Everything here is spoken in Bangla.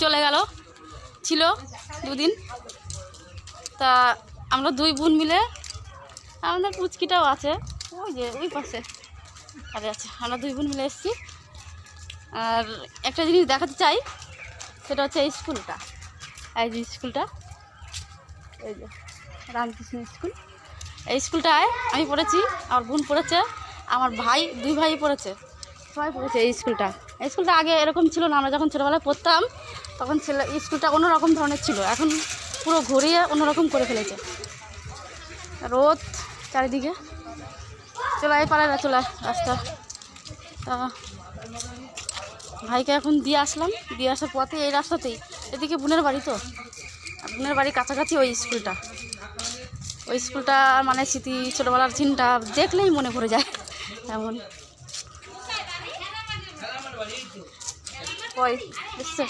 চলে গেল, ছিল 2 দিন। তা আমরা 2 বোন মিলে, আমাদের পুচকিটাও আছে ওই যে ওই পাশে আরে আছে, আমরা 2 বোন মিলে এসেছি। আর একটা জিনিস দেখাতে চাই, সেটা হচ্ছে এই স্কুলটা, এই যে স্কুলটা, এই যে রামকৃষ্ণ স্কুল। এই স্কুলটায় আমি পড়েছি, আমার বোন পড়েছে, আমার ভাই, 2 ভাই পড়েছে, সবাই পড়েছে এই স্কুলটা। এই স্কুলটা আগে এরকম ছিল না, আমরা যখন ছোটোবেলায় পড়তাম তখন স্কুলটা অন্যরকম ধরনের ছিল, এখন পুরো ঘুরিয়ে অন্যরকম করে ফেলেছে। রোদ চারিদিকে, চলে পারে না, চলে রাস্তা। তা ভাইকে এখন দিয়ে আসলাম, দিয়ে আসার পথে এই রাস্তাতেই, এদিকে বোনের বাড়ি, তো বোনের বাড়ির কাছাকাছি ওই স্কুলটা। ওই স্কুলটা মানে স্মৃতি, ছোটোবেলার চিন্তা দেখলেই মনে পড়ে যায় এমন। ওই এসছে।